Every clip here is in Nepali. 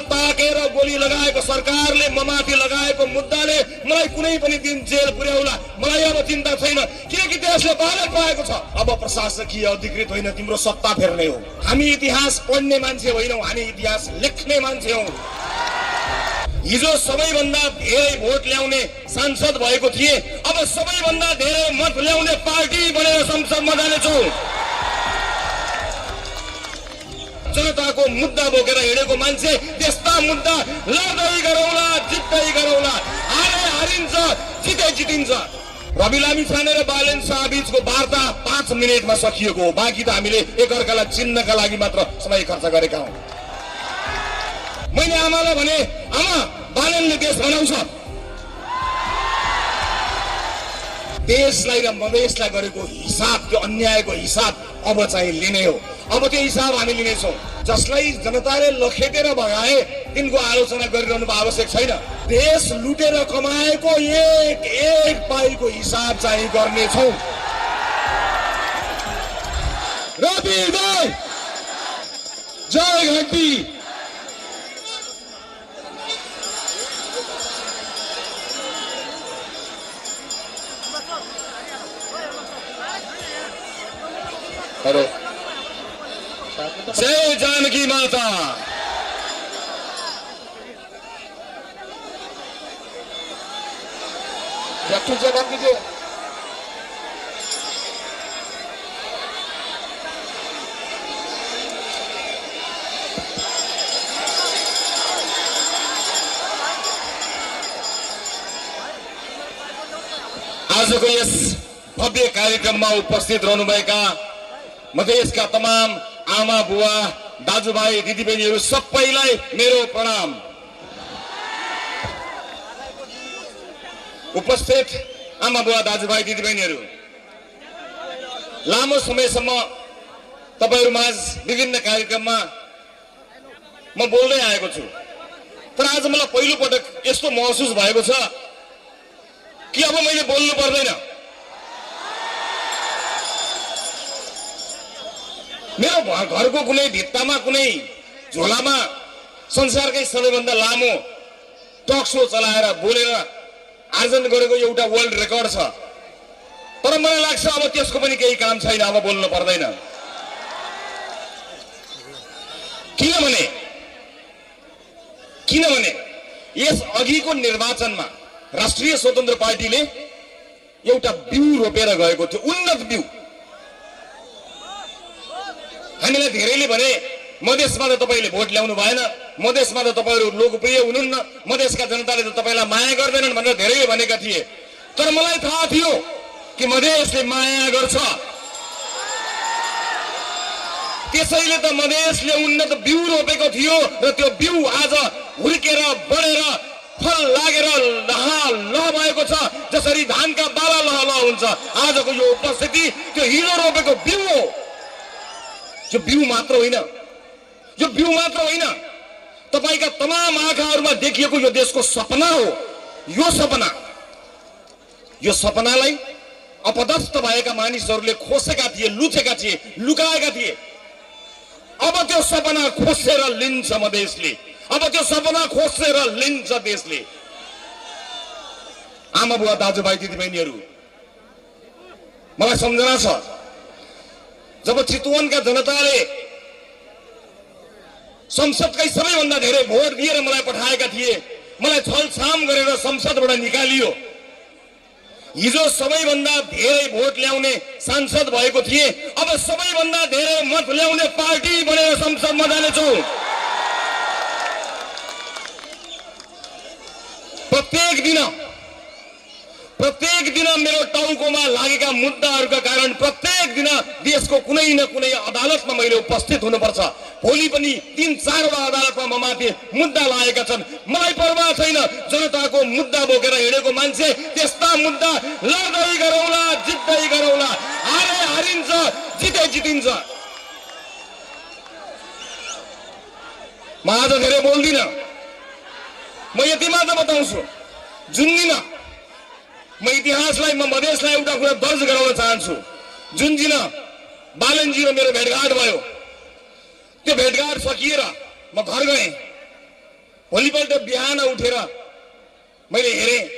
ताकेर गोली लगाएको सरकारले ममाथि लगाएको मुद्दाले मलाई कुनै पनि दिन जेल पुर्याउला। मलाई अब चिन्ता छैन, किनकि देशले बालक पाएको छ। अब प्रशासकीय अधिकृत होइन, तिम्रो सत्ता फेर्ने हो। हामी इतिहास पढ्ने मान्छे होइनौँ, हामी इतिहास लेख्ने मान्छे हौँ। हिजो सबैभन्दा धेरै भोट ल्याउने सांसद भएको थिए, अब सबैभन्दा धेरै मत ल्याउने पार्टी बनेर संसदमा जानेछु। जनताको मुद्दा बोकेर हिँडेको मान्छे, त्यस्ता मुद्दा लड्दै गरौँला, जित्दै गरौँला। हारे हारिन्छ, जिते जितिन्छ। रवि लामिछाने र बालेन शाह बीचको वार्ता 5 मिनेटमा सकिएको हो। बाँकी त हामीले एकअर्कालाई चिन्नका लागि मात्र समय खर्च गरेका हौँ। मैले आमालाई भने, आमा बालेनले देश बनाउँछ। देशलाई र मधेसलाई गरेको हिसाब, त्यो अन्यायको हिसाब अब चाहिँ लिने हो। अब त्यो हिसाब हामी लिनेछौँ। जसलाई जनताले लखेटेर भगाए तिनको आलोचना गरिरहनु आवश्यक छैन। देश लुटेर कमाएको एक एक पाइको हिसाब चाहिँ गर्नेछौँ। रवि दाइ जय घन्टी। हेलो, जय जानकी माता। जवाब कीजिए। आजको यस भव्य कार्यक्रममा उपस्थित रहनुभएका मधेसका तमाम आमा बुवा दाजुभाइ दिदीबहिनीहरू सबैलाई मेरो प्रणाम। उपस्थित आमा बुवा दाजुभाइ दिदीबहिनीहरू, लामो समयसम्म तपाईहरुमाझ विभिन्न कार्यक्रममा म बोल्दै आएको छु, तर आज मलाई पहिलो पटक यस्तो महसुस भएको छ कि अब मैले बोल्नु पर्दैन। मेरो घरको कुनै भित्तामा, कुनै झोलामा संसारकै सबैभन्दा लामो टक शो चलाएर बोलेर आर्जन गरेको एउटा वर्ल्ड रेकर्ड छ, तर मलाई लाग्छ अब त्यसको पनि केही काम छैन, अब बोल्नु पर्दैन। किनभने यस अघिको निर्वाचनमा राष्ट्रिय स्वतन्त्र पार्टीले एउटा बिउ रोपेर गएको थियो, उन्नत बिउ। हामीलाई धेरैले भने मधेसमा त तपाईले भोट ल्याउनु भएन, मधेसमा त तपाईहरु लोकप्रिय हुनुहुन्न, मधेसका जनताले त तपाईलाई माया गर्दैनन् भनेर धेरैले भनेका थिए। तर मलाई थाहा थियो कि मधेसले माया गर्छ, त्यसैले त मधेसले उन्नत बिउ रोपेको थियो र त्यो बिउ आज हुर्केर बढेर फल लागेर लह भएको छ। जसरी धानका बाला लह हुन्छ, आजको यो उपस्थिति त्यो हिजो रोपेको बिउ हो। यो बिउ मात्र होइन, तपाईका तमाम आँखाहरुमा देखिएको यो देशको सपना हो। यो सपनालाई अपदस्थ भएका मानिसहरूले खोसेका थिए, लुचेका थिए, लुकाएका थिए। अब त्यो सपना खोसेर लिन्छ मधेसले, अब त्यो सपना खोसेर लिन्छ देशले। आमा बुवा दाजुभाइ दिदीबहिनीहरू, मलाई सम्झना छ जब चितवनका जनताले संसदकै सबैभन्दा धेरै भोट दिएर मलाई पठाएका थिए, मलाई छलछाम गरेर संसदबाट निकालियो। हिजो सबैभन्दा धेरै भोट ल्याउने सांसद भएको थिए, अब सबैभन्दा धेरै मत ल्याउने पार्टी बनेर संसदमा जानेछु। प्रत्येक दिन मेरो टाउकोमा लागेका मुद्दाहरूका कारण प्रत्येक दिन देशको कुनै न कुनै अदालतमा मैले उपस्थित हुनुपर्छ। भोलि पनि 3-4 अदालतमा ममाथि मुद्दा लागेका छन्। मलाई परवाह छैन, जनताको मुद्दा बोकेर हिँडेको मान्छे, त्यस्ता मुद्दा लड्दै गरौँला, जित्दै गरौँला। हारे हारिन्छ, जिते जितिन्छ। म आज धेरै बोल्दिन, म यति मात्र बताउँछु। जुन दिन म इतिहासलाई, म मधेसलाई एउटा कुरा दर्ज गराउन चाहन्छु। जुन दिन बालनजी र मेरो भेटघाट भयो, त्यो भेटघाट सकिएर म घर गएँ। भोलिपल्ट बिहान उठेर मैले हेरेँ,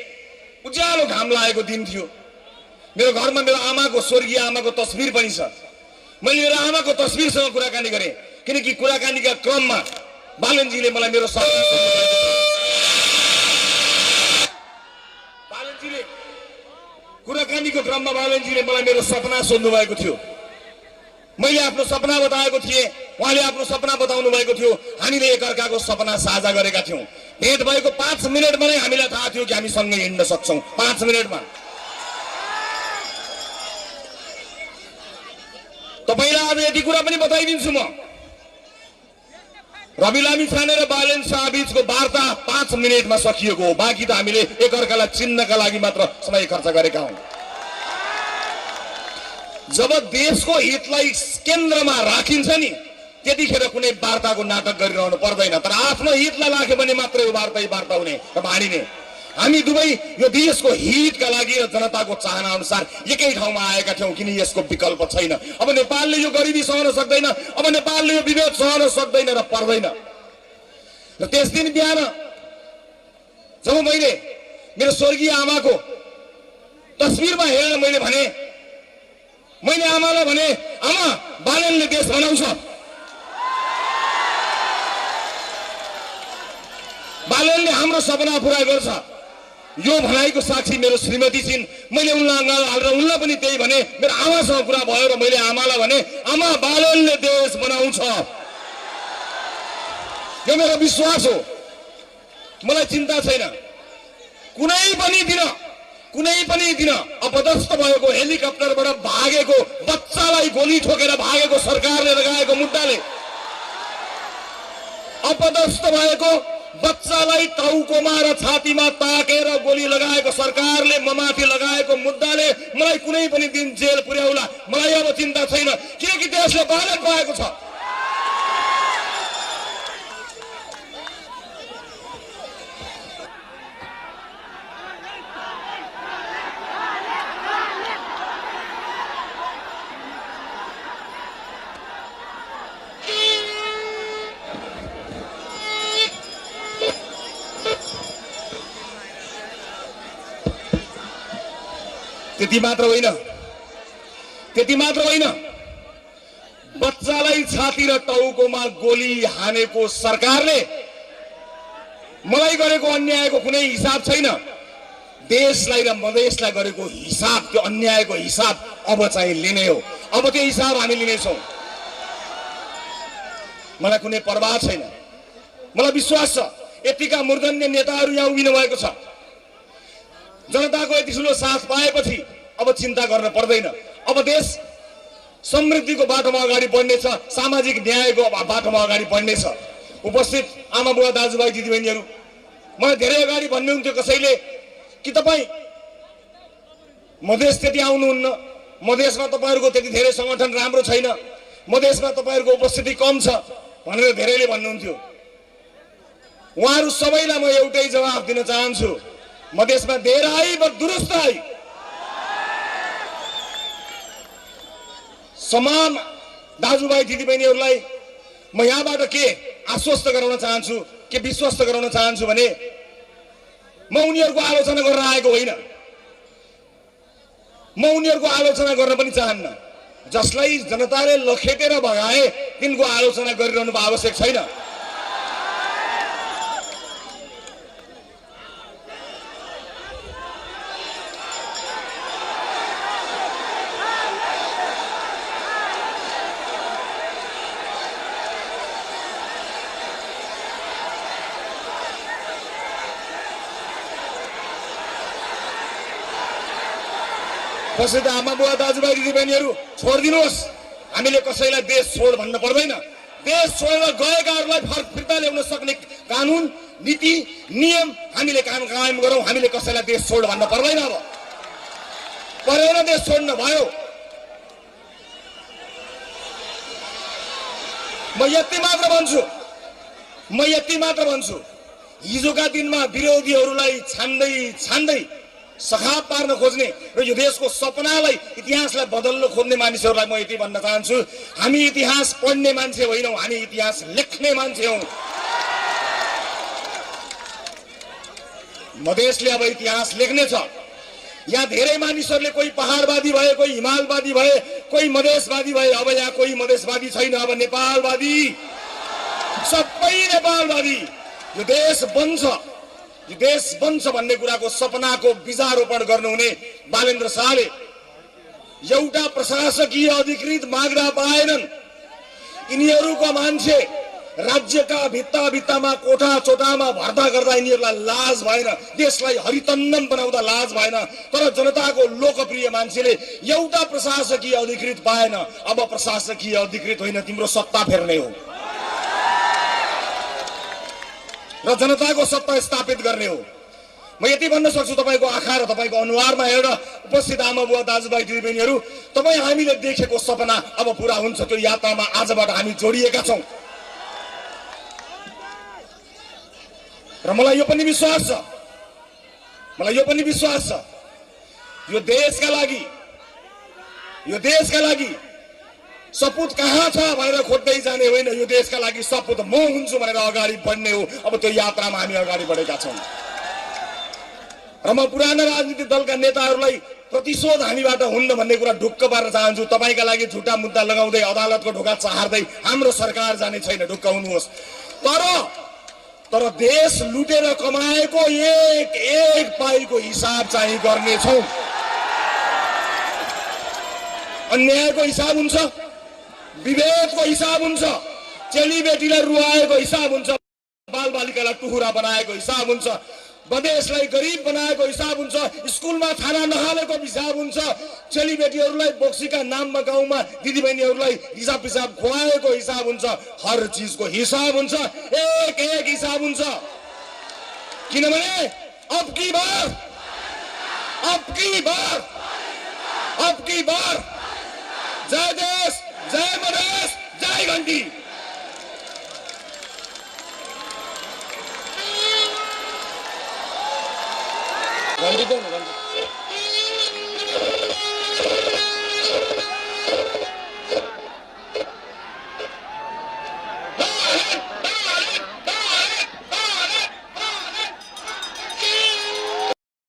उज्यालो घाम लागेको दिन थियो। मेरो घरमा मेरो आमाको, स्वर्गीय आमाको तस्बिर पनि छ। मैले मेरो आमाको तस्बिरसँग कुराकानी गरेँ, किनकि कुराकानीका क्रममा बालनजीले मलाई मेरो कुराकानीको क्रममा बालनजीले मलाई मेरो सपना सोध्नु भएको थियो। मैले आफ्नो सपना बताएको थिएँ, उहाँले आफ्नो सपना बताउनु भएको थियो। हामीले एकअर्काको सपना साझा गरेका थियौँ। भेट भएको 5 मिनटमा नै हामीलाई थाहा थियो कि हामी सँगै हिँड्न सक्छौँ। 5 मिनटमा। तपाईलाई आज यति कुरा पनि बताइदिन्छु म। रवि लामिछाने र बालेन शाह बीचको वार्ता 5 मिनटमा सकिएको हो। बाँकी त हामीले एकअर्कालाई चिन्नका लागि मात्र समय खर्च गरेका हौं। जब देशको हितलाई केन्द्रमा राखिन्छ नि, त्यतिखेर कुनै वार्ताको नाटक गरिरहनु पर्दैन। तर आफ्नो हितलाई राख्यो भने मात्रै यो वार्ता हुने र भाँडिने। हामी दुवै यो देशको हितका लागि र जनताको चाहना अनुसार एकै ठाउँमा आएका थियौं, किन यसको विकल्प छैन। अब नेपालले यो गरिबी सहन सक्दैन, अब नेपालले यो विभेद सहन सक्दैन र पर्दैन। र त्यस दिन बिहान जब मैले मेरो स्वर्गीय आमाको तस्बिरमा हेरेर मैले आमालाई भने, आमा, बालेनले देश बनाउँछ, बालेनले हाम्रो सपना पूरा गर्छ। यो भनाइको साक्षी मेरो श्रीमती छिन्। मैले उनलाई पनि त्यही भने। मेरो आमासँग कुरा भयो र मैले आमालाई भने, आमा, बालेनले देश बनाउँछ। यो मेरो विश्वास हो। मलाई चिन्ता छैन। कुनै पनि दिन अपदस्थ भएको, हेलिकप्टरबाट भागेको, बच्चालाई गोली ठोकेर भागेको सरकारले लगाएको मुद्दाले, अपदस्थ भएको बच्चालाई टाउकोमा र छातीमा ताकेर गोली लगाएको सरकारले ममाथि लगाएको मुद्दाले मलाई कुनै पनि दिन जेल पुर्याउला। मलाई अब चिन्ता छैन, किनकि देशले बालेन पाएको छ। त्यति मात्र होइन, बच्चालाई छाती र टाउकोमा गोली हानेको सरकारले मलाई गरेको अन्यायको कुनै हिसाब छैन। देशलाई र मधेसलाई गरेको हिसाब, त्यो अन्यायको हिसाब अब चाहिँ लिने हो। अब त्यो हिसाब हामी लिनेछौँ। मलाई कुनै परवाह छैन। मलाई विश्वास छ यतिका मूर्धन्य नेताहरू यहाँ उभिनु भएको छ। जनताको यति ठुलो साथ पाएपछि अब चिन्ता गर्न पर्दैन। अब देश समृद्धिको बाटोमा अगाडि बढ्नेछ, सामाजिक न्यायको बाटोमा अगाडि बढ्नेछ। उपस्थित आमा बुवा दाजुभाइ दिदीबहिनीहरू, मलाई धेरै अगाडि भन्नुहुन्थ्यो कसैले कि तपाईँ मधेस त्यति आउनुहुन्न, मधेसमा तपाईँहरूको त्यति धेरै संगठन राम्रो छैन, मधेसमा तपाईँहरूको उपस्थिति कम छ भनेर धेरैले भन्नुहुन्थ्यो। उहाँहरू सबैलाई म एउटै जवाफ दिन चाहन्छु, मधेसमा देर आई व दुरुस्त आई। समान दाजुभाइ दिदीबहिनीहरूलाई म यहाँबाट के आश्वस्त गराउन चाहन्छु, के विश्वस्त गराउन चाहन्छु भने म उनीहरूको आलोचना गर्न आएको होइन, म उनीहरूको आलोचना गर्न पनि चाहन्न। जसलाई जनताले लखेटेर भगाए तिनको आलोचना गरिरहनु आवश्यक छैन। कसै त आमा बुवा दाजुभाइ दिदीबहिनीहरू छोडिदिनुहोस्। हामीले कसैलाई देश छोड भन्न पर्दैन। देश छोडेर गएकाहरूलाई फिर्ता ल्याउन सक्ने कानुन, नीति, नियम हामीले कायम गरौँ। हामीले कसैलाई देश छोड भन्न पर्दैन। अब परेर देश छोड्न भयो। म यति मात्र भन्छु, हिजोका दिनमा विरोधीहरूलाई छान्दै सखाप पार्न खोज्ने र यो देशको सपनालाई, इतिहासलाई बदल्न खोज्ने मानिसहरूलाई म यति भन्न चाहन्छु, हामी इतिहास पढ्ने मान्छे होइनौँ, हामी इतिहास लेख्ने मान्छे हौँ। मधेसले अब इतिहास लेख्नेछ। यहाँ धेरै मानिसहरूले कोही पहाडवादी भए, कोही हिमालवादी भए, कोही मधेसवादी भए। अब यहाँ कोही मधेसवादी छैन, अब नेपालवादी, सबै नेपालवादी। यो देश बन्छ, यो देश बन्छ भन्ने कुराको सपनाको बीजारोपण गर्नुहुने बालेन्द्र शाहले एउटा प्रशासकीय अधिकृत माग्दा पाएनन्। यिनीहरूको मान्छे राज्यका भित्ता भित्तामा कोठा चोटामा भर्ता गर्दा यिनीहरूलाई लाज भएन, देशलाई हरितन्नम बनाउँदा लाज भएन। तर जनताको लोकप्रिय मान्छेले एउटा प्रशासकीय अधिकृत पाएन। अब प्रशासकीय अधिकृत होइन, तिम्रो सत्ता फेर्ने हो र जनताको सत्ता स्थापित गर्ने हो। म यति भन्न सक्छु, तपाईँको आँखा र तपाईँको अनुहारमा हेरेर उपस्थित आमा बुवा दाजुभाइ दिदीबहिनीहरू, तपाईँ हामीले देखेको सपना अब पूरा हुन्छ। त्यो यात्रामा आजबाट हामी जोडिएका छौँ र मलाई यो पनि विश्वास छ, यो देशका लागि सपुत कहाँ छ भनेर खोज्दै जाने होइन, यो देशका लागि सपुत म हुन्छु भनेर अगाडि बढ्ने हो। अब त्यो यात्रामा हामी अगाडि बढेका छौँ र म पुराना राजनीतिक दलका नेताहरूलाई प्रतिशोध हामीबाट हुन्न भन्ने कुरा ढुक्क पार्न चाहन्छु। तपाईँका लागि झुटा मुद्दा लगाउँदै अदालतको ढोका चाहर्दै हाम्रो सरकार जाने छैन, ढुक्क हुनुहोस्। तर देश लुटेर कमाएको एक एक पाइको हिसाब चाहिँ गर्नेछौँ। अन्यायको हिसाब हुन्छ, विभेदको हिसाब हुन्छ, चेलीबेटीलाई रुवाएको हिसाब हुन्छ, बालबालिकालाई टुहुरा बनाएको हिसाब हुन्छ, मधेसलाई गरिब बनाएको हिसाब हुन्छ, स्कुलमा खाना नहालेको हिसाब हुन्छ, चेलीबेटीहरूलाई बोक्सीका नाममा गाउँमा दिदीबहिनीहरूलाई हिसाब पिसाब खुवाएको हिसाब हुन्छ। हर चिजको हिसाब हुन्छ, एक एक हिसाब हुन्छ। किनभने अब की बार जय देश, जय मधेस, जय घन्टी। घन्टी